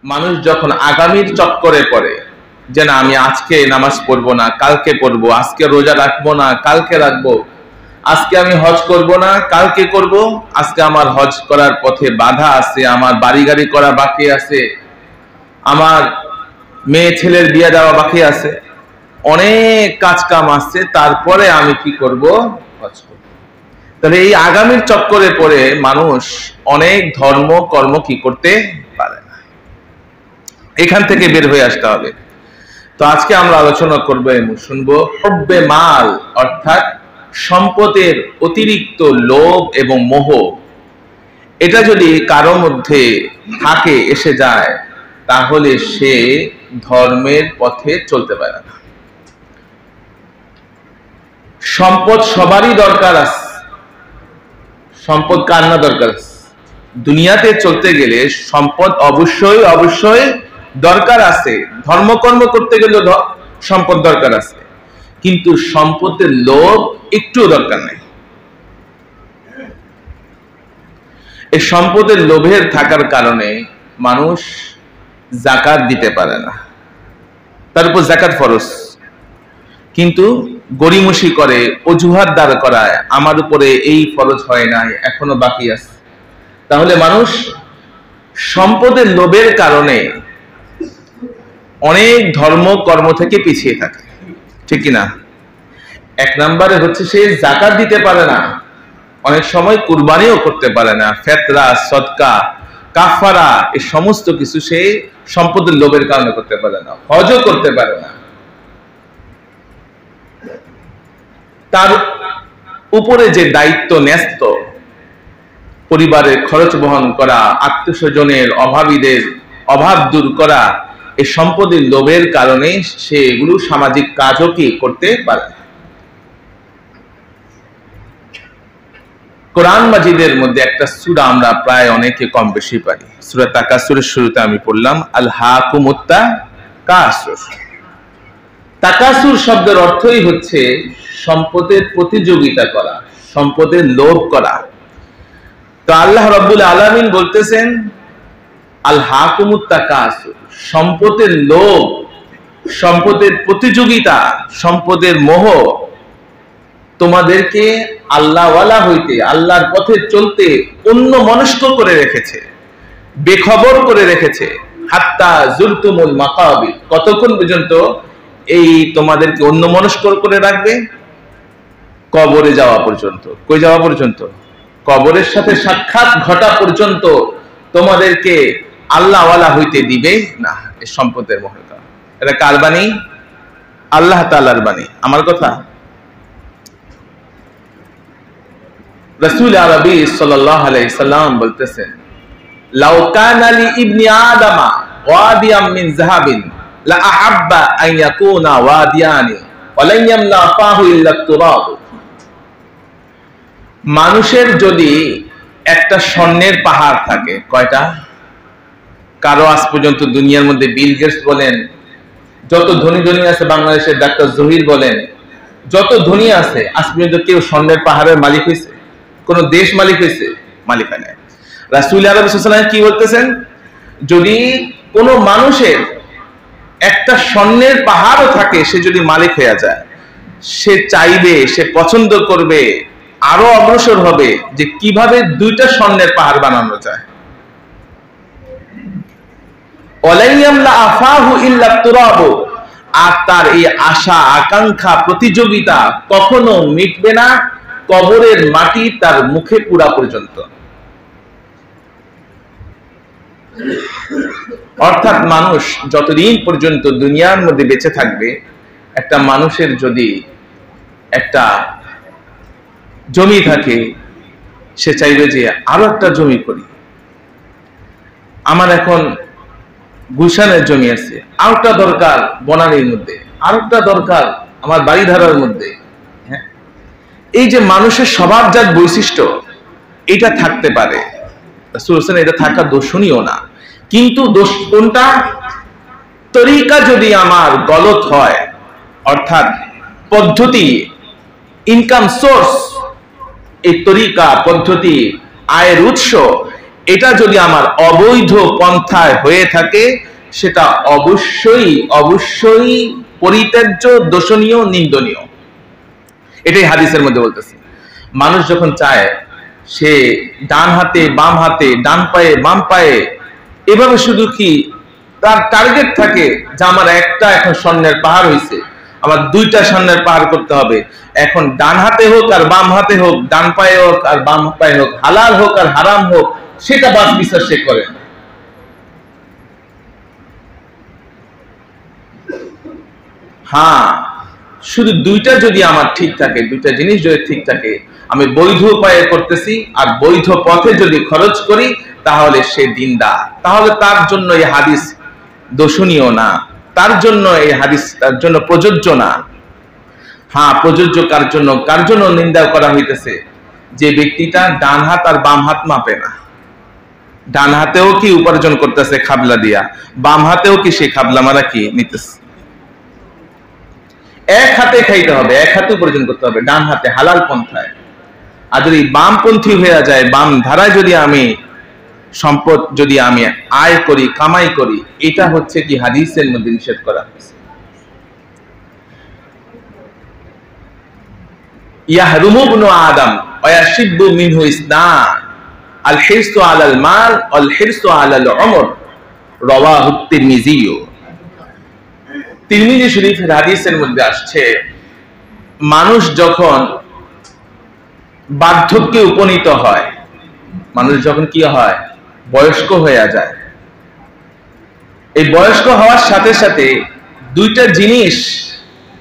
মানুষ যখন আগামীর চক্করে পড়ে যে না আমি আজকে নামাজ পড়বো না কালকে পড়বো, আজকে রোজা রাখবো না কালকে রাখবো, আজকে আমি হজ করব না কালকে করব, আজকে আমার হজ করার পথে বাধা আছে, আমার বাড়ি গাড়ি করা বাকি আছে, আমার মেয়ে ছেলের বিয়ে দেওয়া বাকি আছে, অনেক কাজ কাম আছে, তারপরে আমি কি করব? হজ করব। তাহলে এই আগামীর চক্করে পড়ে মানুষ অনেক ধর্ম কর্ম কি করতে পারে না, এখান থেকে বের হয়ে আসতে হবে। তো আজকে আমরা আলোচনা করবো এবং শুনবো হুব্বে মাল, অর্থাৎ সম্পদের অতিরিক্ত লোভ এবং মোহ, এটা যদি কারো মধ্যে থাকে এসে যায় তাহলে সে ধর্মের পথে চলতে পারে না। সম্পদ সবারই দরকার আছে, সম্পদ কার না দরকার আছে? দুনিয়াতে চলতে গেলে সম্পদ অবশ্যই অবশ্যই দরকার আছে, ধর্মকর্ম করতে গেলে সম্পদ দরকার আছে, কিন্তু সম্পদের লোভ একটুও দরকার নেই। এই সম্পদের লোভের থাকার কারণে মানুষ যাকাত দিতে পারে না, তার উপর যাকাত ফরজ, কিন্তু গড়িমসি করে, অজুহাত দাঁড় করায় আমার উপরে এই ফরজ হয় নাই এখনো বাকি আছে। তাহলে মানুষ সম্পদের লোভের কারণে অনেক ধর্ম কর্ম থেকে পিছিয়ে থাকে, ঠিক কিনা? এক নম্বরে হচ্ছে সে যাকাত দিতে পারে না, অনেক সময় কুরবানিও করতে পারে না, ফেতরা সদকা কাফারা এই সমস্ত কিছু সে সম্পদের লোভের কারণে করতে পারে না, হজও করতে পারে না। তার উপরে যে দায়িত্ব ন্যস্ত, পরিবারের খরচ বহন করা, আত্মীয় স্বজনের অভাবীদের অভাব দূর করা, এই সম্পদের লোভের কারণে সে এগুলো সামাজিক কাজও কি করতে পারে। কোরআন মাজিদের মধ্যে একটা সূরা আমরা প্রায় অনেকে কম বেশি পারি, সূরা তাকাসুরের শুরুতে আমি পড়লাম আল হাকুমুত তাকাসুর। তাকাসুর শব্দের অর্থই হচ্ছে সম্পদের প্রতিযোগিতা করা, সম্পদের লোভ করা। তো আল্লাহ রাব্বুল আলামিন বলতেছেন আল হাকুমুত তাকাসুর, সম্পদের লোভ, সম্পদের প্রতিযোগিতা, সম্পদের মোহ তোমাদেরকে আল্লাহওয়ালা হইতে, আল্লাহর পথে চলতে অন্য মনস্ক করে রেখেছে, বেখবর করে রেখেছে। হাত্তা জুরতুমুল মাকাবির, কতক্ষণ পর্যন্ত এই তোমাদেরকে অন্য মনস্ক করে রাখবে? কবরে যাওয়া পর্যন্ত। কই যাওয়া পর্যন্ত? কবরের সাথে সাক্ষাৎ ঘটা পর্যন্ত তোমাদেরকে আল্লাহওয়ালা হইতে দিবে না। এই সম্পদের মোহতা, এটা কার বাণী? আল্লাহ তাআলার বাণী। আমার কথা রাসূল আরবি সাল্লাল্লাহু আলাইহি সাল্লাম বলতেছেন লাউ কানা লি ইবনি আদামা ওয়াদিয়াম মিন যাহাবিন লা আহাব্বা আন ইয়াকুনা ওয়াদিয়ানি ওয়া লা ইয়ামলা ফাহু ইল্লা তুরাব। মানুষের যদি একটা স্বর্ণের পাহাড় থাকে, কয়টা? কারো আজ পর্যন্ত দুনিয়ার মধ্যে বিল গেটস বলেন, যত ধনী ধনী আছে বাংলাদেশের ডাক্তার জহির বলেন, যত ধনী আছে আজ পর্যন্ত কেউ স্বর্ণের পাহাড়ের মালিক হয়েছে? কোন দেশ মালিক হয়েছে? মালিক হয় না। রাসূল আলাইহিস সালাম কি বলতেছেন? যদি কোন মানুষের একটা স্বর্ণের পাহাড়ও থাকে, সে যদি মালিক হয়ে যায়, সে চাইবে, সে পছন্দ করবে, আরো অগ্রসর হবে যে কিভাবে দুইটা স্বর্ণের পাহাড় বানানো যায়। আর তার এই আশা আকাঙ্ক্ষা প্রতিযোগিতা কখনো মিটবে না কবরের মাটি তার মুখে পুরা পর্যন্ত। অর্থাৎ মানুষ যতদিন পর্যন্ত দুনিয়ার মধ্যে বেঁচে থাকবে, একটা মানুষের যদি একটা জমি থাকে, সে চাইবে যে আরো একটা জমি করি, আমার এখন গুলশানের জমি আছে, আরেকটা দরকার বনানীর মধ্যে, আরেকটা দরকার আমার বাড়িধারার মধ্যে। হ্যাঁ, এই যে মানুষের স্বভাবজাত বৈশিষ্ট্য, এটা থাকতে পারে, রাসূল বলেছেন এটা থাকা দোষণীয় না। কিন্তু দোষ কোনটা? তরিকা যদি আমার গলত হয়, অর্থাৎ পদ্ধতি, ইনকাম সোর্স, এই তরিকা পদ্ধতি, আয়ের উৎস, এটা যদি আমার অবৈধ পন্থায় হয়ে থাকে সেটা অবশ্যই অবশ্যই পরিত্যাজ্য, দোষণীয়, নিন্দনীয়। এটাই হাদিসের মধ্যে বলতেছে। মানুষ যখন চায় সে ডান হাতে বাম হাতে, ডান পায়ে বাম পায়ে, এভাবে শুধু কি তার টার্গেট থাকে যে আমার একটা এখন স্বর্ণের পাহাড় হয়েছে, আমার দুইটা স্বর্ণের পাহাড় করতে হবে, এখন ডান হাতে হোক আর বাম হাতে হোক, ডান পায়ে হোক আর বাম পায়ে হোক, হালাল হোক আর হারাম হোক, সেটা বাস বিচার সে করে। হ্যাঁ, শুধু দুইটা যদি আমার ঠিক থাকে, দুইটা জিনিস যদি ঠিক থাকে, আমি বৈধ উপায়ে করতেছি আর বৈধ পথে যদি খরচ করি, তাহলে সে দিনদার, তাহলে তার জন্য এই হাদিস দোষণীয় না, তার জন্য এই হাদিস তার জন্য প্রযোজ্য না। হ্যাঁ, প্রযোজ্য কার জন্য নিন্দা করা হইতেছে? যে ব্যক্তিটা ডান হাত আর বাম হাত মাপে না, ডান হাতেও কি উপার্জন করতেছে খাবলা দিয়া, বাম হাতেও কি সে খাবলা মারা কি নিতেছে। এক হাতে খাইতে হবে, এক হাতে উপার্জন করতে হবে, ডান হাতে হালাল পন্থায়। আর যদি বামপন্থী হয়ে যায়, বাম ধারায় যদি আমি সম্পদ যদি আমি আয় করি, কামাই করি, এটা হচ্ছে কি হাদিসের মধ্যে নিষেধ করা হয়েছে। ইয়াহরুমু ইবনু আদম ওয়া ইয়াশিব্বু মিনহু ইসনান, আল হিরসু আলাল মাল ওয়াল হিরসু আলাল উমর, রাওয়াহু তিরমিজি। তিরমিজি শরীফের হাদিসের মধ্যে আসছে, মানুষ যখন বার্ধক্যে উপনীত হয়, মানুষ যখন কি হয়, বয়স্ক হয়ে যায়, এই বয়স্ক হওয়ার সাথে সাথে দুইটা জিনিস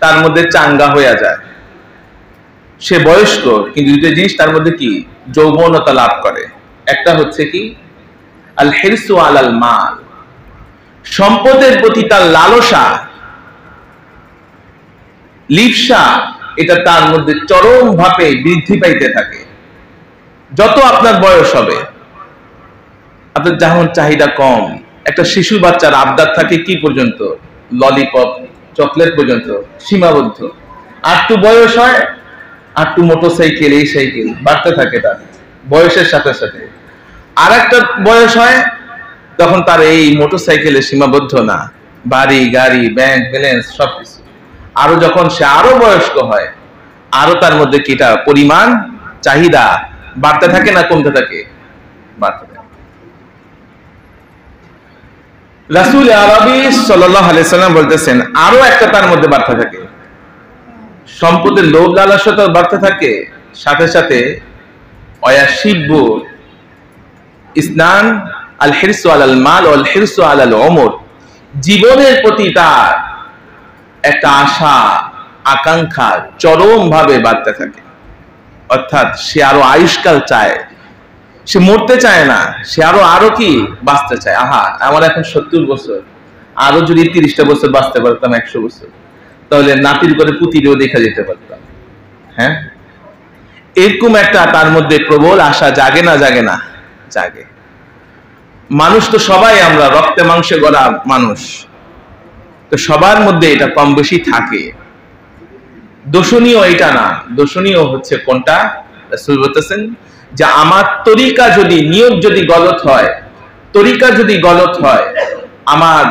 তার মধ্যে চাঙ্গা হয়ে যায়। সে বয়স্ক, কিন্তু দুইটা জিনিস তার মধ্যে কি যৌবনতা লাভ করে। একটা হচ্ছে কি আল হিরসু আলাল মাল, সম্পদের প্রতি তার লালসা, লিপ্সা, এটা তার মধ্যে চরম ভাবে বৃদ্ধি পাইতে থাকে। যত আপনার বয়স হবে, আপনার যখন চাহিদা কম, একটা শিশু বাচ্চার আবদার থাকে কি পর্যন্ত, ললিপপ চকলেট পর্যন্ত সীমাবদ্ধ। আর একটু বয়স হয়, আর একটু মোটরসাইকেল, এই সাইকেল বাড়তে থাকে তার বয়সের সাথে সাথে। আর একটা বয়স হয়, তখন তার এই মোটরসাইকেলে সীমাবদ্ধ না, বাড়ি গাড়ি ব্যাংক ব্যালেন্স সবকিছু। আরো যখন সে আরো বয়স্ক হয়, আরো তার মধ্যে কিটা পরিমাণ চাহিদা বাড়তে থাকে না কমতে থাকে, বাড়তে থাকে। রাসূল আরবি সাল্লাল্লাহু আলাইহি সাল্লাম বলতেছেন আরো একটা তার মধ্যে বাড়তে থাকে, সম্পদের লোভ লালসা বাড়তে থাকে, সাথে সাথে ওয়াশিব্বু ইসনান, আল হিরসু আলাল মাল ওয়াল হিরসু আলাল উমর, জীবনের প্রতি তার একটা আশা আকাঙ্ক্ষা চরম ভাবে বাড়তে থাকে। অর্থাৎ সে আরো আয়ুষ্কাল চায়, সে মরতে চায় না, সে আরো কি বাঁচতে চায়। আহা, আমার এখন 70 বছর, আরো যদি 30টা বছর বাঁচতে পারতাম, 100 বছর, তাহলে নাতির করে পুতিরেও দেখা যেতে পারতাম। হ্যাঁ, এরকম একটা তার মধ্যে প্রবল আশা জাগে না জাগে না? জাগে। মানুষ তো সবাই আমরা রক্তে মাংসে গড়া মানুষ, তো সবার মধ্যে এটা কম বেশি থাকে। দোষণীয় এটা না, দোষণীয় হচ্ছে কোনটা? রাসূল বলতেছেন যে আমার তরিকা যদি, নিয়ত যদি গলত হয়, তরিকা যদি গলত হয়, আমার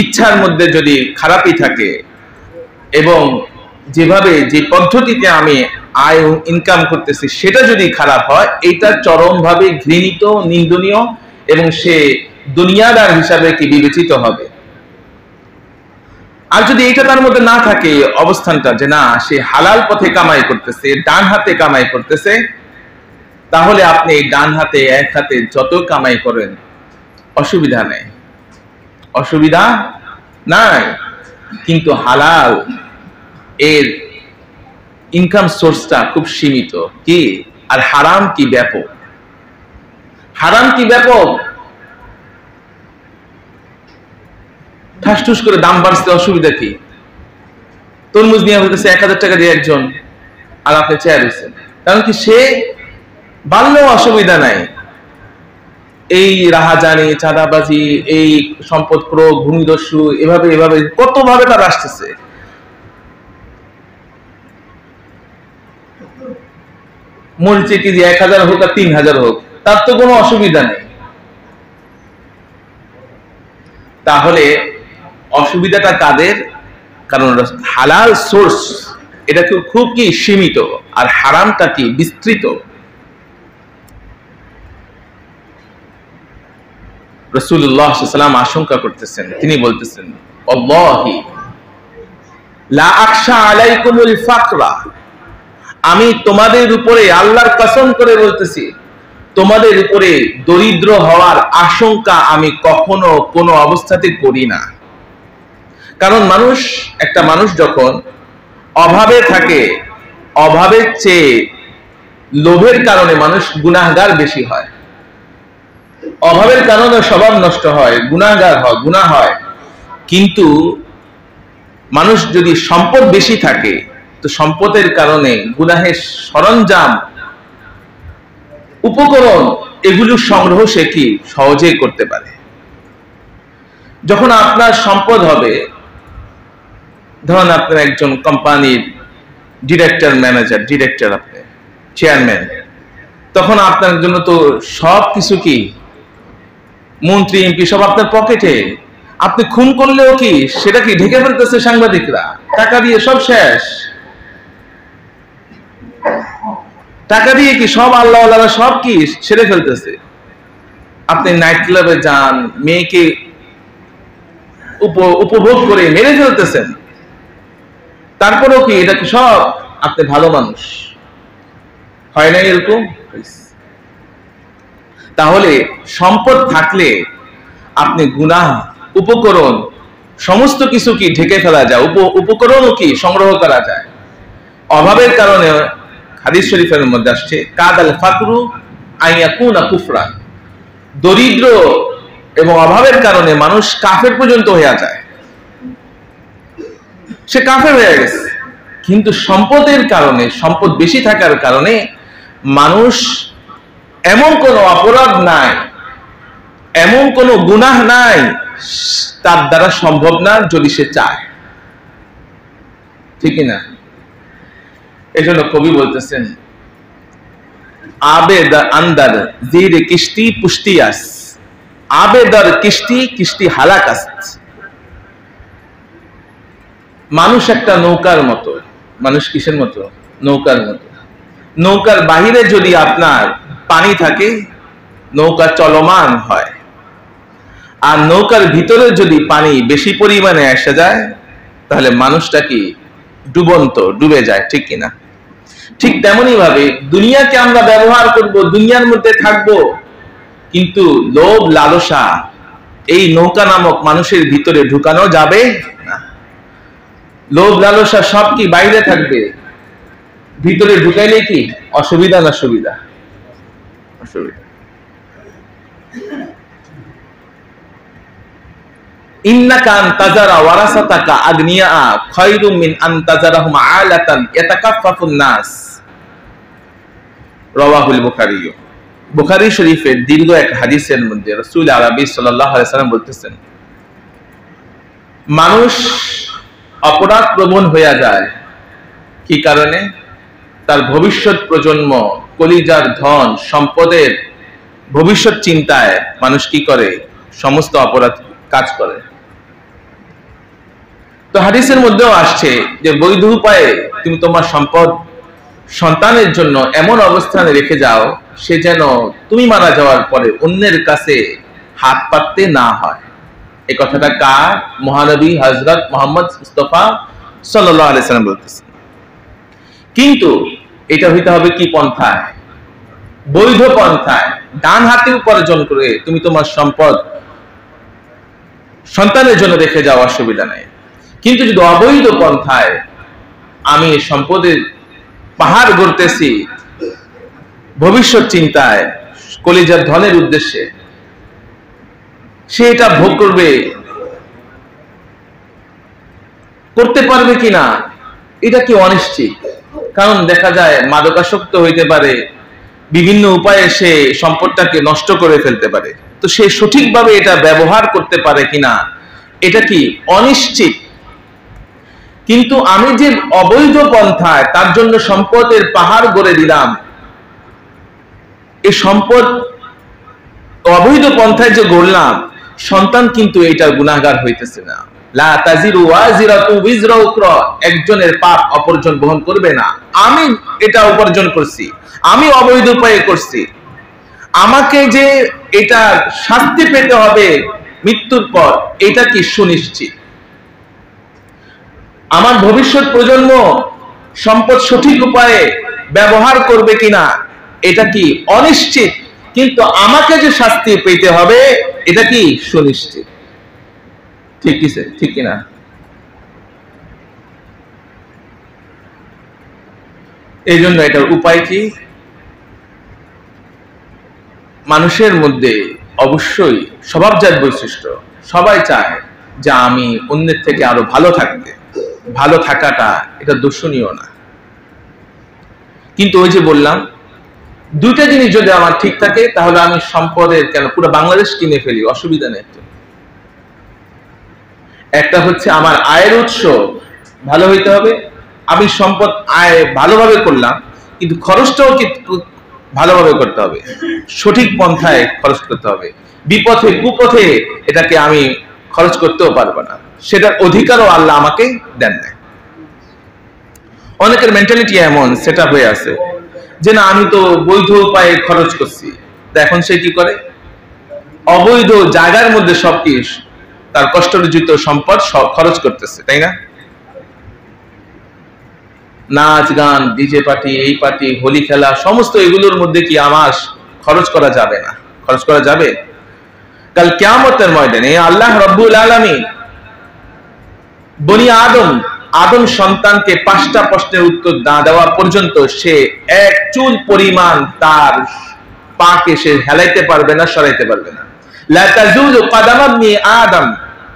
ইচ্ছার মধ্যে যদি খারাপই থাকে, এবং যেভাবে যে পদ্ধতিতে আমি আয় ইনকাম করতেছি সেটা যদি খারাপ হয়, এটা চরম ভাবে ঘৃণিত, নিন্দনীয়, এবং সে দুনিয়াদার হিসাবে কি বিবেচিত হবে। আর যদি এটা তার মধ্যে না থাকে, অবস্থানটা যে না সে হালাল পথে কামাই করতেছে, ডান হাতে কামাই করতেছে, তাহলে আপনি ডান হাতে এক হাতে যত কামাই করেন অসুবিধা নেই, অসুবিধা নাই। কিন্তু হালাল এর ইনকাম সোর্সটা খুব সীমিত কি, আর হারাম কি ব্যাপক। হারাম কি ব্যাপক, ঠাসঠুস করে দাম বাড়ছে, অসুবিধা কি? তরমুজ নিয়ে হইতেছে 1000 টাকা দিয়ে একজন, আর আপনি চেয়ার হয়েছেন, কারণ কি সে বাড়লেও অসুবিধা নাই। এই রাহাজানি, চাঁদাবাজি, এই সম্পদ প্রয়োগ, ভূমিদস্যু, এভাবে এভাবে কত ভাবে তার আসতেছে। মরিচে কেজি 1000 হোক আর 3000 হোক, তার তো কোনো অসুবিধা নেই। তাহলে অসুবিধাটা কাদের? কারণ হালাল সোর্স এটা খুব কি সীমিত, আর হারামটা কি বিস্তৃত। রাসূলুল্লাহ সাল্লাল্লাহু আলাইহি ওয়াসাল্লাম আশঙ্কা করতেছেন, তিনি বলতেছেন আল্লাহি লা আখশা আলাইকুমুল ফাকরা, আমি তোমাদের উপরে আল্লাহর কসম করে বলতেছি, তোমাদের উপরে দরিদ্র হওয়ার আশঙ্কা আমি কখনো কোনো অবস্থাতে করি না। কারণ একটা মানুষ যখন অভাবে থাকে, অভাবের চেয়ে লোভের কারণে মানুষ গুনাহগার বেশি হয়। অভাবের কারণে স্বভাব নষ্ট হয়, গুনাহগার হয়, গুনাহ হয়। কিন্তু মানুষ যদি সম্পদ বেশি থাকে, তো সম্পদের কারণে গুনাহের সরঞ্জাম, উপকরণ, এগুলো সংগ্রহ সে কি সহজেই করতে পারে। যখন আপনার সম্পদ হবে, ধরুন আপনার একজন কোম্পানির ডিরেক্টর, ম্যানেজার, ডিরেক্টর, আপনি চেয়ারম্যান, তখন আপনার জন্য তো সব কিছু কি মন্ত্রী এমপি সব আপনার পকেটে। আপনি খুন করলেও কি সেটা কি ঢেকে ফেলতেছে সাংবাদিকরা, টাকা দিয়ে সব শেষ। টাকা দিয়ে কি সব আল্লাহওয়ালারা সব কি ছেড়ে ফেলতেছে। আপনি নাইট ক্লাবে যান, মেয়েকে উপভোগ করে মেরে ফেলতেছেন, তারপরেও কি এটা কি সব আপনি ভালো মানুষ? হয় না এরকম? তাহলে সম্পদ থাকলে আপনি গুনাহ, উপকরণ, সমস্ত কিছু কি ঢেকে ফেলা যায়, উপকরণও কি সংগ্রহ করা যায়। অভাবের কারণে হাদিস শরীফের মধ্যে আসছে কাদাল ফাকরু আইয়াকুনা কুফরা, দরিদ্র এবং অভাবের কারণে মানুষ কাফের পর্যন্ত হয়ে যায়, সে কাফের হয়ে গেছে। কিন্তু সম্পদের কারণে, সম্পদ বেশি থাকার কারণে মানুষ এমন কোনো অপরাধ নাই, এমন কোনো গুনাহ নাই তার দ্বারা সম্ভব না যদি সে চায়, ঠিক না? এজন্য কবি বলতেছেন আবেদা আন্দার জিরে কিস্তি পুষ্টিয়াস, আবেদার কিস্তি কিস্তি হালাকাস। মানুষ একটা নৌকার মতো। মানুষ কিসের মতো? নৌকার মতো। নৌকার বাহিরে যদি আপনার পানি থাকে, নৌকা চলমান হয়, আর নৌকার ভিতরে যদি পানি বেশি পরিমাণে এসে যায়, তাহলে মানুষটা কি ডুবন্ত, ডুবে যায়, ঠিক কিনা? ঠিক তেমনি ভাবে দুনিয়াকে আমরা ব্যবহার করব, দুনিয়ার মধ্যে থাকব, কিন্তু লোভ লালসা এই নৌকা নামক মানুষের ভিতরে ঢুকানো যাবে না। লোভ লালসা সব কি বাইরে থাকবে, ভিতরে ঢুকাইলে কি অসুবিধা না সুবিধা? অসুবিধা। ইন্নাকা আন তাজারা ওয়ারাসাতাকা আগনিয়া খায়রুম মিন আন তাজারাহুম আলাতান ইয়াতাকাফফাফুন নাস। রাওয়াহুল বুখারী। বুখারী শরীফের দীর্ঘ এক হাদিসের মধ্যে রাসূল আরবি সাল্লাল্লাহু আলাইহি ওয়াসাল্লাম বলতেছেন, মানুষ অপরাধ প্রবণ হয়ে যায় কি কারণে? তার ভবিষ্যৎ প্রজন্ম, কলিজার ধন সম্পদের ভবিষ্যৎ চিন্তায় মানুষ কি করে? সমস্ত অপরাধ কাজ করে। তো হাদিসের মধ্যেও আসছে যে বৈধ উপায়ে তুমি তোমার সম্পদ সন্তানের জন্য এমন অবস্থানে রেখে যাও, সে যেন তুমি মারা যাওয়ার পরে অন্যের কাছে হাত পাততে না হয়। এই কথাটা কার? মহানবী হযরত মুহাম্মদ মুস্তাফা সাল্লাল্লাহু আলাইহি ওয়াসাল্লাম বলতেছেন। কিন্তু এটা হইতে হবে কি পন্থায়? বৈধ পন্থায়, ডান হাতে উপার্জন করে তুমি তোমার সম্পদ সন্তানের জন্য রেখে যাওয়া অসুবিধা নাই। কিন্তু যদি অবৈধ পন্থায় আমি সম্পদের পাহাড় গড়তেছি ভবিষ্যৎ চিন্তায়, কলিজার ধনের উদ্দেশ্যে, সে এটা ভোগ করতে পারবে কিনা এটা কি অনিশ্চিত। কারণ দেখা যায় মাদকাসক্ত হইতে পারে, বিভিন্ন উপায়ে সে সম্পদটাকে নষ্ট করে ফেলতে পারে। তো সে সঠিকভাবে এটা ব্যবহার করতে পারে কিনা এটা কি অনিশ্চিত। কিন্তু আমি যে অবৈধ পন্থায় তার জন্য সম্পদের পাহাড় গড়ে দিলাম, এই সম্পদ অবৈধ পন্থায় যে গড়লাম, সন্তান কিন্তু এটা গুনাহগার হইতেছে না। লা তাজিরু ওয়াজিরাতু বিজরা উখরা, একজনের পাপ অপরজন বহন করবে না। আমি এটা উপার্জন করছি, আমি অবৈধ উপায়ে করছি, আমাকে যে এটা শাস্তি পেতে হবে মৃত্যুর পর, এটা কি সুনিশ্চিত? আমার ভবিষ্যৎ প্রজন্ম সম্পদ সঠিক উপায়ে ব্যবহার করবে কিনা এটা কি অনিশ্চিত, কিন্তু আমাকে যে শাস্তি পেতে হবে এটা কি সুনিশ্চিত। ঠিক কিসে ঠিক কিনা? এই জন্য এটার উপায় কি? মানুষের মধ্যে অবশ্যই স্বভাবজাত বৈশিষ্ট্য, সবাই চায় যে আমি অন্যের থেকে আরো ভালো থাকতে। ভালো থাকাটা এটা দূষণীয় না, কিন্তু ওই যে বললাম, দুইটা জিনিস যদি আমার ঠিক থাকে তাহলে আমি সম্পদের কেন পুরো বাংলাদেশ কিনে ফেলি, অসুবিধা নেই। একটা হচ্ছে আমার আয়ের উৎস ভালো হইতে হবে, আমি সম্পদ আয় ভালোভাবে করলাম, কিন্তু খরচটাও ভালোভাবে করতে হবে, সঠিক পন্থায় খরচ করতে হবে। বিপথে কুপথে এটাকে আমি খরচ করতেও পারবো না, সেটার অধিকারও আল্লাহ আমাকে দেন না। অনেকের মেন্টালিটি এমন সেটা হয়ে আছে যে না, আমি তো বৈধ উপায়ে খরচ করছি, এখন সে কি করে, অবৈধ জায়গার মধ্যে সবকিছু তার কষ্টার্জিত সম্পদ সব খরচ করতেছে, তাই না? নাচ গান, ডিজে পার্টি, এই পার্টি, হোলি খেলা, সমস্ত এগুলোর মধ্যে কি আমার খরচ করা যাবে না? খরচ করা যাবে। কাল কিয়ামতের ময়দানে আল্লাহ রাব্বুল আলামিন বনি আদম সন্তানকে 5টা প্রশ্নের উত্তর না দেওয়া পর্যন্ত সে এক চুল পরিমাণ তার পাকে সে হেলাইতে পারবে না, সরাইতে পারবে না। লা তাজুলু কদাম ইবনি আদম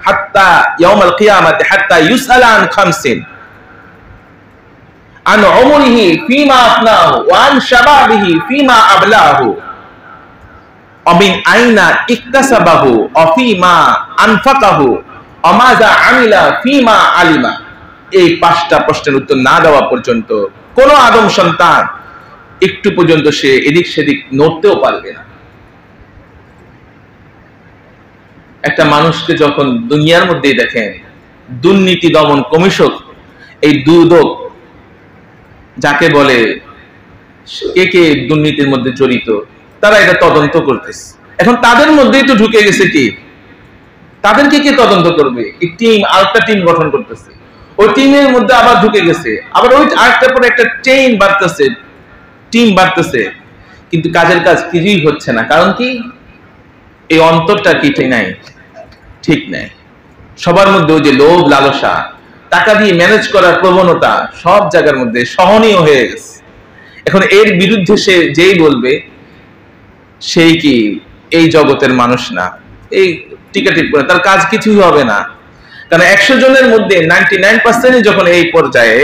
হাত্তা ইয়াউমাল কিয়ামাতি হাত্তা ইউসআলা আন খামসিন, আন উমরিহি ফিমা আফনাহু ওয়া আন শাবাবিহি ফিমা আবলাহু ওয়া মিন আইনা ইকতাসাবাহু ওয়া ফিমা আনফাকাহু ওয়া মাযা আমিলা ফিমা আলিমা। এই 5টা প্রশ্নের উত্তর না দেওয়া পর্যন্ত কোন আদম সন্তান একটু পর্যন্ত সে এদিক সেদিক নড়তেও পারবে না। একটা মানুষকে যখন দুনিয়ার মধ্যে দেখেন দুর্নীতি দমন কমিশন, এই দুদক যাকে বলে, কে কে দুর্নীতির মধ্যে জড়িত, তারা এটা তদন্ত করতেছে। এখন তাদের মধ্যেই তো ঢুকে গেছে কি, তাদেরকে কে তদন্ত করবে? এই টিম আরেকটা টিম গঠন করতেছে, ওই টিমের মধ্যে আবার ঢুকে গেছে, আবার ওই আরেকটার পর একটা চেইন বাড়তেছে, টিম বাড়তেছে, কিন্তু কাজের কাজ কিছুই হচ্ছে না। কারণ কি? এই অন্তরটা কি ঠিক নাই। সবার মধ্যে ওই যে লোভ লালসা, টাকা দিয়ে ম্যানেজ করার প্রবণতা সব জায়গার মধ্যে সহনীয় হয়ে গেছে। এখন এর বিরুদ্ধে সে যেই বলবে সেই কি এই জগতের মানুষ না, এই টিকাটিক করে তার কাজ কিছুই হবে না। কারণ 100 জনের মধ্যে 99% যখন এই পর্যায়ে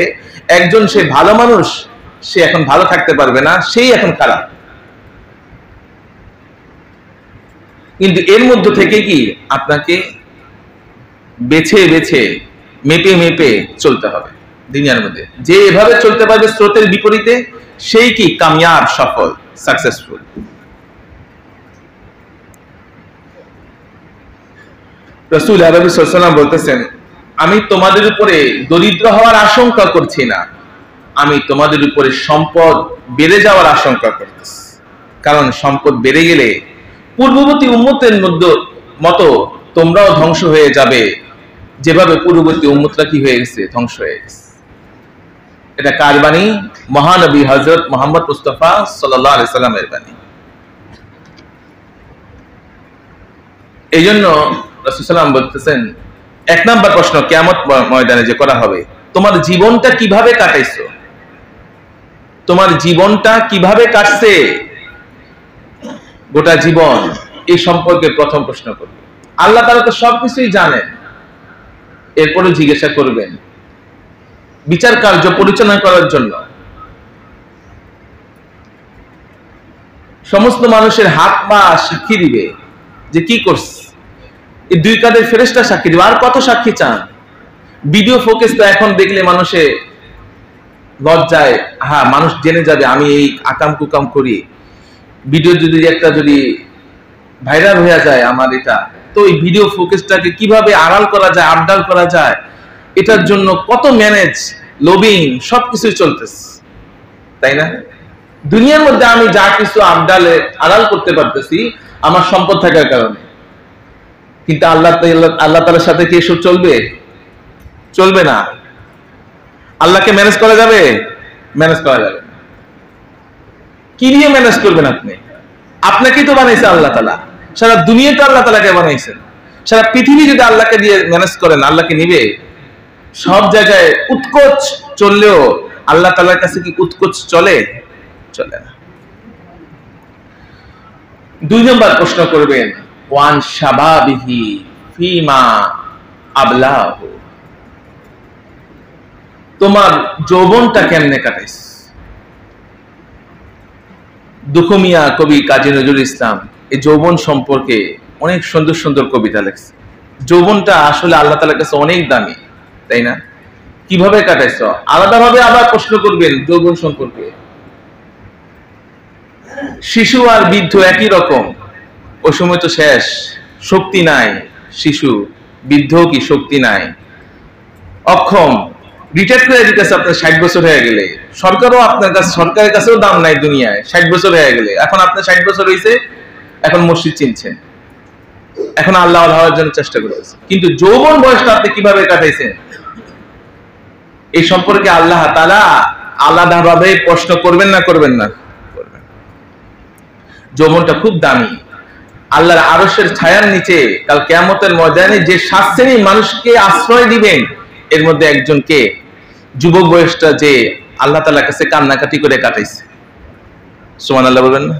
একজন সে ভালো মানুষ, সে এখন ভালো থাকতে পারবে না, সেই এখন খারাপ। কিন্তু এর মধ্যে থেকে কি আপনাকে বেছে বেছে মেপে মেপে চলতে হবে দুনিয়ার মধ্যে। যে এভাবে চলতে পারবে স্রোতের বিপরীতে, সেই কি কামিয়াব, সফল, সাকসেসফুল। রাসূল আরবি সাল্লাল্লাহু আলাইহি ওয়াসাল্লাম বলতেছেন, আমি তোমাদের উপরে দরিদ্র হওয়ার আশঙ্কা করছি না, আমি তোমাদের উপরে সম্পদ বেড়ে যাওয়ার আশঙ্কা করতেছি। কারণ সম্পদ বেড়ে গেলে পূর্ববর্তী উম্মতের মতো তোমরাও ধ্বংস হয়ে যাবে, যেভাবে পূর্ববর্তী উম্মতরা কি হয়ে গেছে, ধ্বংস হয়ে গেছে। এটা কার বাণী? মহানবী হযরত মুহাম্মদ মুস্তাফা সাল্লাল্লাহু আলাইহি সাল্লামের বাণী। এই জন্য রাসূল সাল্লাল্লাহু আলাইহি বলতেছেন, 1 নাম্বার প্রশ্ন কিয়ামত ময়দানে যে করা হবে, তোমার জীবনটা কিভাবে কাটাইছো, তোমার জীবনটা কিভাবে কাটছে, গোটা জীবন, এই সম্পর্কে প্রথম প্রশ্ন করবে। আল্লাহ তাআলা তো সবকিছুই জানেন, এরপরে জিজ্ঞাসা করবেন বিচার কার্য পরিচালনা করার জন্য। সমস্ত মানুষের হাত পা সাক্ষী দিবে যে কি করছে, এই 2 কাঁধের ফেরেশতা সাক্ষী দিবে। আর কত সাক্ষী চান? ভিডিও ফোকেস তো এখন দেখলে মানুষে লজ্জায়, মানুষ জেনে যাবে আমি এই আকাম কুকাম করি, ভিডিও যদি একটা ভাইরাল হয়ে যায় আমার এটা, তো এই ভিডিও ফুটেজটাকে কিভাবে আড়াল করা যায়, আবডাল করা যায়, এটার জন্য কত ম্যানেজ, লবিং সবকিছু চলতেছে, তাই না? দুনিয়ার মধ্যে আমি যা কিছু আবডালে আড়াল করতে পারতেছি আমার সম্পদ থাকার কারণে, কিন্তু আল্লাহ তাআলার সাথে কি এসব চলবে? চলবে না। আল্লাহকে ম্যানেজ করা যাবে? ম্যানেজ করা যাবে না। কি দিয়ে ম্যানেজ করবেন আপনি? আপনাকেই তো বানাইছে আল্লাহ তাআলা, সারা দুনিয়া তো আল্লাহ তাআলাকে বানাইছেন। সারা পৃথিবী যদি আল্লাহকে দিয়ে ম্যানেজ করেন, আল্লাহকে নিবে? সব জায়গায় উৎকোচ চললেও আল্লাহ তাআলার কাছে কি উৎকোচ চলে? চলে না। 2 নম্বর প্রশ্ন করবেন, ওয়ান শাবাবিহি ফিমা আবলাহু, তোমার যৌবনটা কেমনে কাটাইছ? দুখুমিয়া কবি কাজী নজরুল ইসলাম এই যৌবন সম্পর্কে অনেক সুন্দর সুন্দর কবিতা লিখছে। যৌবনটা আসলে আল্লাহ তাআলার কাছে অনেক দামি, তাই না? কিভাবে কাটাইছ? আলাদাভাবে আবার প্রশ্ন করবেন যৌবন সম্পর্কে। শিশু আর বৃদ্ধ একই রকম, ওই সময় তো শেষ, শক্তি নাই। শিশু বৃদ্ধ কি শক্তি নাই, অক্ষম, রিটায়ার করে দিতেছে আপনার 60 বছর হয়ে গেলে। সরকারও আপনার কাছে, সরকারের কাছেও দাম নাই দুনিয়ায় 60 বছর হয়ে গেলে। এখন আপনার 60 বছর হয়েছে, এখন মসজিদ চিনছেন, এখন আল্লাহ হওয়ার জন্য চেষ্টা করেছে, কিন্তু যৌবন বয়সটা আপনি কিভাবে কাটাইছেন এই সম্পর্কে আল্লাহ তাআলা আলাদাভাবে প্রশ্ন করবেন না? করবেন না? করবেন। যৌবনটা খুব দামি। আল্লাহর আরশের ছায়ার নিচে কাল কিয়ামতের ময়দানে যে 7 শ্রেণীর মানুষকে আশ্রয় দিবেন, এর মধ্যে একজন কে? যুবক বয়সটা যে আল্লাহ তাআলার কাছে কান্নাকাটি করে কাটাইছে। সুবহানাল্লাহ বলবেন না?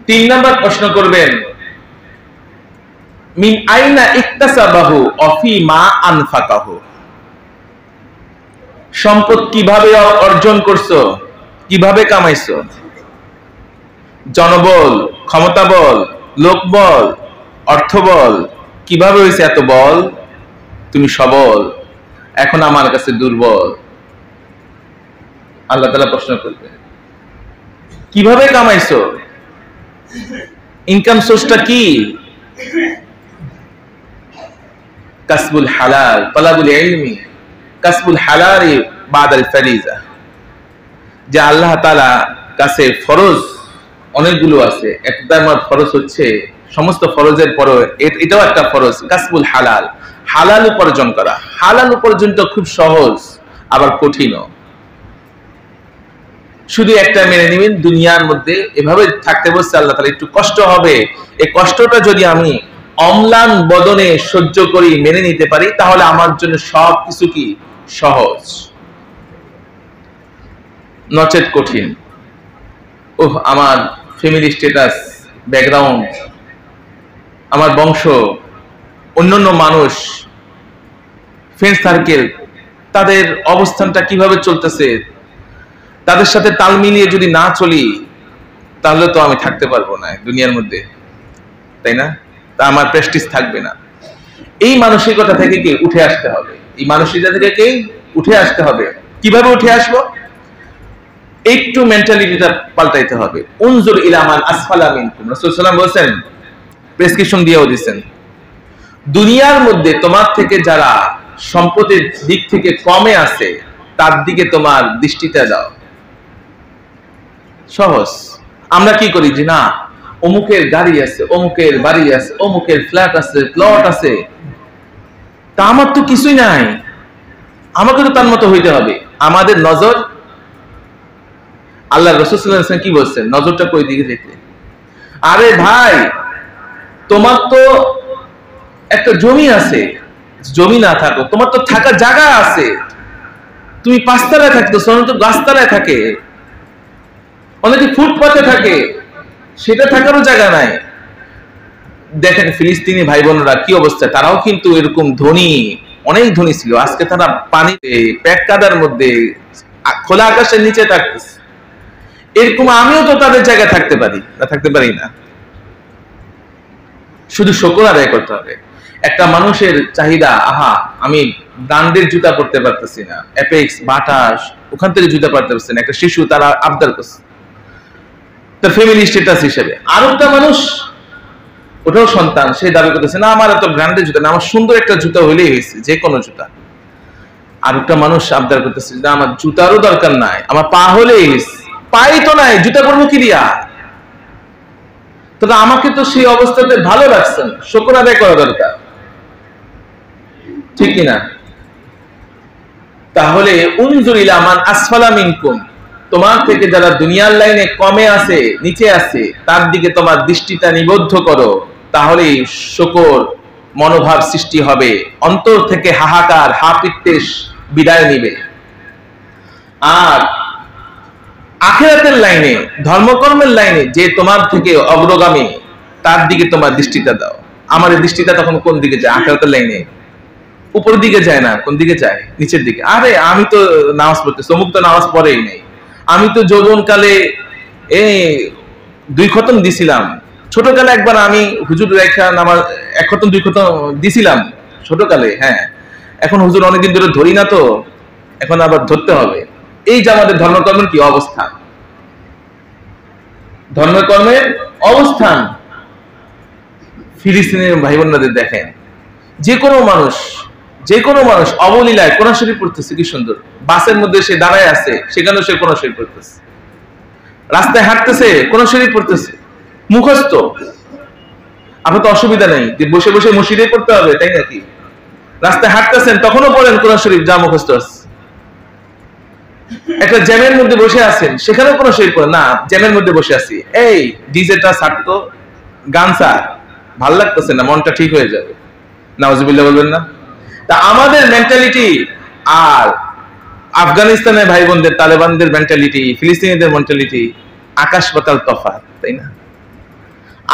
3 নাম্বার প্রশ্ন করবেন, মিন আইনা ইকতাসাবাহু ওয়া ফিমা আনফাকাহু, সম্পদ কিভাবে অর্জন করছো, কিভাবে কামাইছো? জনবল, ক্ষমতাবল, লোকবল, অর্থবল, কিভাবে হয়েছে এত বল? তুমি সবল, এখন আমার কাছে দুর্বল। আল্লাহ তাআলা প্রশ্ন করবে কিভাবে কামাইছো, ইনকাম সোর্সটা কি? কাসবুল হালাল, তালাবুল ইলমি, কাসবুল হালালি বাদাল ফারিজা। যে আল্লাহ তাআলা কাছে ফরজ অনেকগুলো আছে, একটা ফরজ হচ্ছে সমস্ত ফরজের পরে এটাও একটা ফরজ, কাসবুল হালাল, হালাল উপার্জন করা। হালাল উপার্জনটা খুব সহজ আবার কঠিনও। শুধু একটা মেনে নিবেন, দুনিয়ার মধ্যে এভাবে থাকতে বসছে আল্লাহ তাআলা, একটু কষ্ট হবে, এই কষ্টটা যদি আমি অম্লান বদনে সহ্য করি, মেনে নিতে পারি, তাহলে আমার জন্য সবকিছু কি সহজ, নচেত কঠিন। ওহ, আমার ফ্যামিলি স্ট্যাটাস, ব্যাকগ্রাউন্ড, আমার বংশ, অন্যান্য মানুষ, ফ্রেন্ড সার্কেল, তাদের অবস্থানটা কিভাবে চলতেছে, তাদের সাথে তাল মিলিয়ে যদি না চলি, তাহলে তো আমি থাকতে পারবো না দুনিয়ার মধ্যে, তাই না? তা আমার প্রেস্টিজ থাকবে না। এই মানসিকতা থেকে কি উঠে আসতে হবে, এই মানসিকতা থেকে কি উঠে আসতে হবে। কিভাবে উঠে আসবো? একটু মেন্টালিটিটা পাল্টাইতে হবে। উনজুর ইলা মান আসফালা মিনকুম, রাসূল সাল্লাল্লাহু আলাইহি ওয়াসাল্লাম বলেছেন, প্রেসক্রিপশন দিয়েও দিয়েছেন, দুনিয়ার মধ্যে তোমার থেকে যারা সম্পদের দিক থেকে কমে আছে, তার দিকে তোমার দৃষ্টিটা দাও। সহজ। আমরা কি করি যে না, অমুকের গাড়ি আছে, অমুকের বাড়ি আছে, অমুকের ফ্ল্যাট আছে, প্লট আছে, তা আমার তো কিছুই নাই, আমাকে তো তার মতো হইতে হবে। আমাদের নজর, আল্লাহ রাসূল সাল্লাল্লাহু আলাইহি ওয়াসাল্লাম কি বলছেন, নজরটা কই দিকে দেখলে? আরে ভাই, তোমার তো একটা জমি আছে, জমি না থাকো, তোমার তো থাকার জায়গা আছে, তুমি 5 তলায় থাকতো, অনেকে তো গাছতলায় থাকে, অনেকে ফুটপাতে থাকে, সেটা থাকারও জায়গা নাই। দেখেন ফিলিস্তিনি ভাই বোনরা কি অবস্থা, তারাও কিন্তু এরকম ধনী, অনেক ধনী ছিল, আজকে তারা পানিতে, পেট কাদার মধ্যে, খোলা আকাশের নিচে থাকতেছে। এরকম আমিও তো তাদের জায়গায় থাকতে পারি না, থাকতে পারি না। শুধু শুকর আদায় করতে হবে। একটা মানুষের চাহিদা, আহা আমি ব্র্যান্ডের জুতা পরতে পারতেছি না, অ্যাপেক্স, বাটাস, ওখান থেকে জুতা পরতে পারতেছি না, একটা শিশু তারা আবদার করছে তার ফ্যামিলি স্ট্যাটাস হিসেবে। আর একটা মানুষ ওটাও সন্তান, সে দাবি করতেছে না আমার এত ব্র্যান্ডের জুতা না, আমার সুন্দর একটা জুতা হইলেই হয়েছে, যে কোনো জুতা। আর একটা মানুষ আবদার করতেছে না আমার জুতারও দরকার নাই, আমার পা হলেই হয়েছে, পাই তো নাই, জুতা করবো কি দিয়া? তবে আমাকে তো সেই অবস্থাতে ভালো লাগছে, শুকর আদায় করা দরকার, ঠিক কিনা? তাহলে উনজুর ইলা মান আসফালা মিনকুম, তোমার থেকে যারা দুনিয়ার লাইনে কমে আছে, নিচে আছে, তার দিকে তোমার দৃষ্টিটা নিবদ্ধ করো, তাহলে শুকর মনোভাব সৃষ্টি হবে, অন্তর থেকে হাহাকার হাপিত্তেশ বিদায় নিবে। আর আখিরাতের লাইনে, ধর্মকর্মের লাইনে যে তোমার থেকে অগ্রগামী, তার দিকে তোমার দৃষ্টিটা দাও। আমার দৃষ্টিটা তখন কোন দিকে যায়? আখিরাতের লাইনে উপরের দিকে যায় না, কোন দিকে যায়? নিচের দিকে। আরে আমি তো নামাজ পড়তেছি, অমুক তো নামাজ পড়েই নেই, আমি তো যৌবনকালে 2 খতম দিছিলাম, ছোটকালে একবার আমি হুজুর রেখা নামাজ 1 খতম 2 খতম দিছিলাম ছোটকালে, হ্যাঁ, এখন হুজুর অনেকদিন ধরে ধরি না, তো এখন আবার ধরতে হবে। এই যে আমাদের ধর্মকর্মের কি অবস্থান, ধর্মকর্মের অবস্থান। ফিলিস্তিনের ভাই বোনদের দেখেন, যে কোনো মানুষ অবলীলায় কোরআন শরীফ পড়তেছে, কি সুন্দর। বাসের মধ্যে সে দাঁড়ায় আছে, সেখানেও সে কোরআন শরীফ পড়তেছে, রাস্তায় হাঁটতেছে কোরআন শরীফ পড়তেছে, মুখস্থ। আপনার তো অসুবিধা নেই যে বসে বসে মসজিদে পড়তে হবে, তাই নাকি? রাস্তায় হাঁটতেছেন তখনও পড়েন কোরআন শরীফ, যা মুখস্থ আছে। একটা জ্যামের মধ্যে বসে আছেন, সেখানেও কোরআন শরীফ পড়েন, না জ্যামের মধ্যে বসে আছি, এই ডিজেটা ছাড়তো, গান ছাড়, ভাল লাগতেছে না, মনটা ঠিক হয়ে যাবে, নাউজুবিল্লাহ বলবেন না? তা আমাদের মেন্টালিটি আর আফগানিস্তানের ভাই বোনদের, তালেবানদের মেন্টালিটি, ফিলিস্তিনিদের মেন্টালিটি আকাশ পাতাল তফাৎ, তাই না?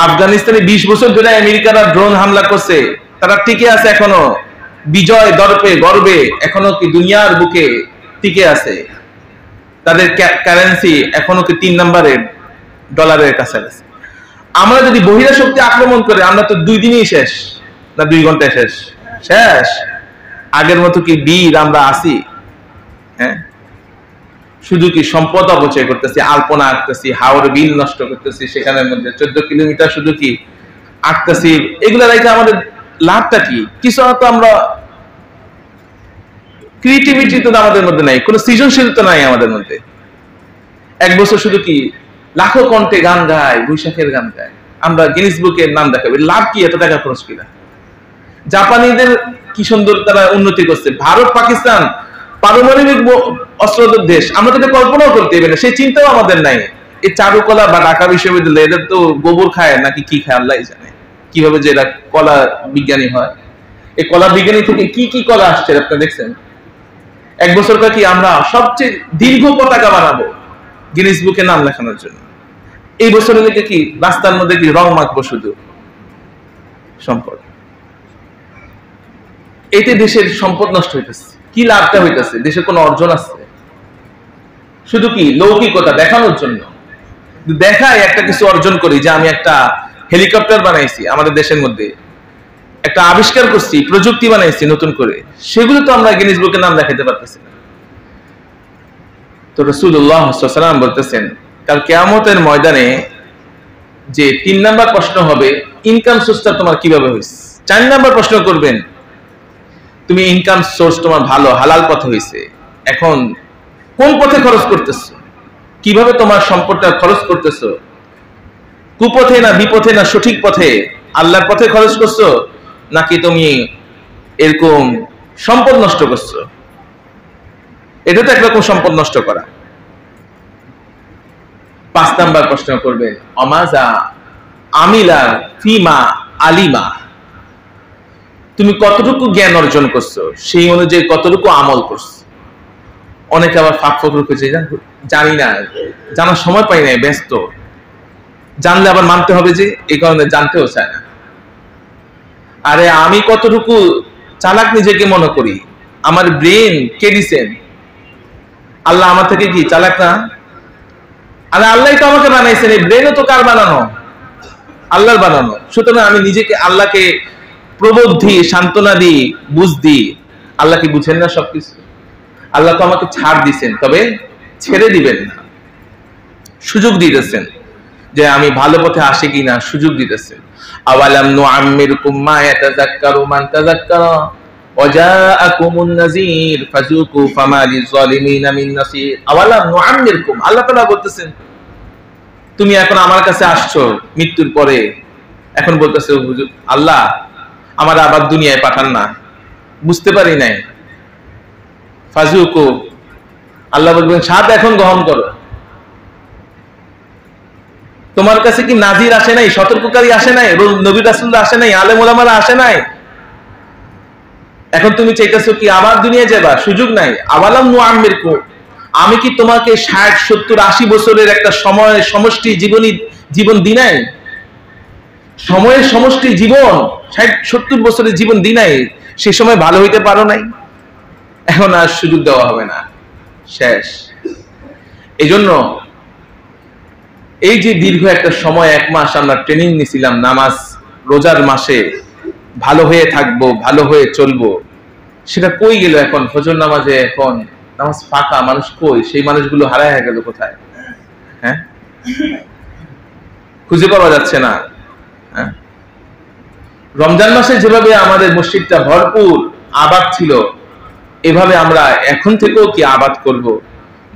আফগানিস্তানে 20 বছর ধরে আমেরিকারা ড্রোন হামলা করছে, তারা টিকে আছে এখনো, বিজয় দর্পে গর্বে এখনো কি দুনিয়ার বুকে টিকে আছে। তাদের কারেন্সি এখনো কি 3 নম্বরের ডলারের কাছে আছে। আমরা যদি বহিরা শক্তি আক্রমণ করে, আমরা তো 2 দিনই শেষ, না 2 ঘন্টায় শেষ। আগের মতো কি বীর আমরা আছি? হ্যাঁ, শুধু কি সম্পদ অপচয় করতেছি, আলপনা আঁকতেছি, হাওর বিল নষ্ট করতেছি, সেখানের মধ্যে 14 কিলোমিটার শুধু কি আঁকতেছি। এগুলা রেখে আমাদের লাভটা কি? কিছু তো আমরা ক্রিয়েটিভিটি তো আমাদের মধ্যে নাই, কোনো সৃজনশীলতা নাই আমাদের মধ্যে। 1 বছর শুধু কি লাখো কণ্ঠে গান গায়, বৈশাখের গান গায়, আমরা গিনিস বুকের নাম দেখাবো, লাভ কি? এত টাকা খরচ কিনা? জাপানিদের কি সুন্দর তারা উন্নতি করছে। ভারত পাকিস্তান পারমাণবিক অস্ত্রোদ্ধার দেশ, আমরা তো কল্পনাও করতে পারি না, সেই চিন্তাও আমাদের নাই। এই চারুকলা বা ঢাকা বিশ্ববিদ্যালয়, এদের তো গোবর খায় নাকি কি খায় আল্লাহ জানে, কিভাবে যে এরা কলা বিজ্ঞানী হয়। এই কলা বিজ্ঞানী থেকে কি কি কলা আসছে আপনারা দেখছেন? 1 বছর কি আমরা সবচেয়ে দীর্ঘ পতাকা বানাবো গিনিস বুকে নাম লেখানোর জন্য। এই বছরের দিকে কি রাস্তার মধ্যে কি রং মাখবো, শুধু সম্পদ। এতে দেশের সম্পদ নষ্ট হইতেছে, কি লাভটা হইতেছে? দেশের কোনো অর্জন আছে? শুধু কি লৌকিকতা দেখানোর জন্য দেখায় একটা কিছু অর্জন করি, যে আমি একটা হেলিকপ্টার বানাইছি, আমাদের দেশের মধ্যে একটা আবিষ্কার করছি, প্রযুক্তি বানাইছি নতুন করে, সেগুলো তো আমরা গিনিস বুকে নাম দেখাতে পারতেছি না। তো রাসূলুল্লাহ সাল্লাল্লাহু আলাইহি ওয়াসাল্লাম বলতেছেন, কাল কিয়ামতের ময়দানে যে 3 নাম্বার প্রশ্ন হবে, ইনকাম সোর্সটা তোমার কিভাবে হইছে। 4 নাম্বার প্রশ্ন করবেন, তুমি ইনকাম সোর্স তোমার ভালো হালাল পথে হইছে, এখন কোন পথে খরচ করতেছো, কিভাবে তোমার সম্পদটা খরচ করতেছো, কুপথে না বিপথে না সঠিক পথে আল্লাহর পথে খরচ করছো, নাকি তুমি এরকম সম্পদ নষ্ট করছো। এটা তো একরকম সম্পদ নষ্ট করা। 5 নাম্বার প্রশ্ন করবেন, অমাজা আমিলা ফিমা আলিমা, তুমি কতটুকু জ্ঞান অর্জন করছো, সেই অনুযায়ী কতটুকু আমল করছো। অনেকে আবার ফাঁক ফকর খুঁজে, জানি না, জানার সময় পাই নাই, ব্যস্ত, জানলে আবার মানতে হবে যে, এই কারণে জানতেও চায় না। আরে আমি কতটুকু চালাক নিজেকে মনে করি, আমার ব্রেন কে দিছেন? আল্লাহ আমার থেকে কি চালাক না? আরে আল্লাহই তো আমাকে বানাইছেন, এই ব্রেনও তো কার বানানো? আল্লাহর বানানো। সুতরাং আমি নিজেকে আল্লাহকে প্রবোধি, সান্ত্বনা দিই, বুঝ দিই। আল্লাহ কি বুঝেন না সবকিছু? আল্লাহ তো আমাকে ছাড় দিছেন, তবে ছেড়ে দিবেন না, সুযোগ দিতেছেন যে আমি ভালো পথে আসি কিনা, সুযোগ দিতেছেন। আওয়ালাম নুআম্মিরকুম মা ইয়াতাযাক্কারু মান তাযাক্কারা ওয়া জাআকুমুন নাযীর ফাযুকু ফামা লিয-যালিমিনা মিন নাসীর। আওয়ালাম নুআম্মিরকুম, আল্লাহ তাআলা বলতেছেন তুমি এখন আমার কাছে আসছো মৃত্যুর পরে, এখন বলতেছে হুজুর আল্লাহ আমার আবার দুনিয়ায় পাঠান না, বুঝতে পারি নাই। ফাযুকু, আল্লাহ বলবেন স্বাদ এখন গ্রহণ করো। তোমার কাছে কি নাজির আসে নাই, সতর্ককারী আসে নাই, নবী রাসূলরা আসে নাই, আলেম ওলামারা আসে নাই? এখন তুমি চাইতেছো কি আবার দুনিয়ায় যাবা? সুযোগ নাই। আওয়ালাম নুআম্মিরকুম, আমি কি তোমাকে 60 70 80 বছরের একটা সময় সমষ্টি জীবন দি নাই? সময়ের সমষ্টি জীবন 60 70 বছরের জীবন দি নাই? সে সময় ভালো হইতে পারো নাই? এখন আর সুযোগ দেওয়া হবে না, শেষ। এজন্য এই যে দীর্ঘ একটা সময় 1 মাস আমরা ট্রেনিং নিছিলাম নামাজ রোজার মাসে ভালো হয়ে থাকবো, ভালো হয়ে চলবো, সেটা কই গেল? এখন ফজর নামাজে এখন নামাজ ফাঁকা, মানুষ কই? সেই মানুষগুলো হারায় গেল কোথায়? হ্যাঁ, খুঁজে পাওয়া যাচ্ছে না। হ্যাঁ, রমজান মাসে যেভাবে আমাদের মসজিদটা ভরপুর আবাদ ছিল, এভাবে আমরা এখন থেকেও কি আবাদ করব?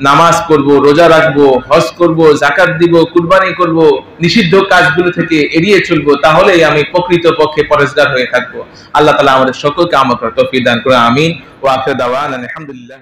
নামাজ পড়ব, রোজা রাখবো, হজ করব, যাকাত দিব, কুরবানি করব, নিষিদ্ধ কাজগুলো থেকে এড়িয়ে চলবো, তাহলেই আমি প্রকৃত পক্ষে পরেজগার হয়ে থাকবো। আল্লাহ তাআলা আমাদের সকলকে আমল করার তৌফিক দান করে। আমিন। ওয়া আখিরু দাওয়ানা আলহামদুলিল্লাহ।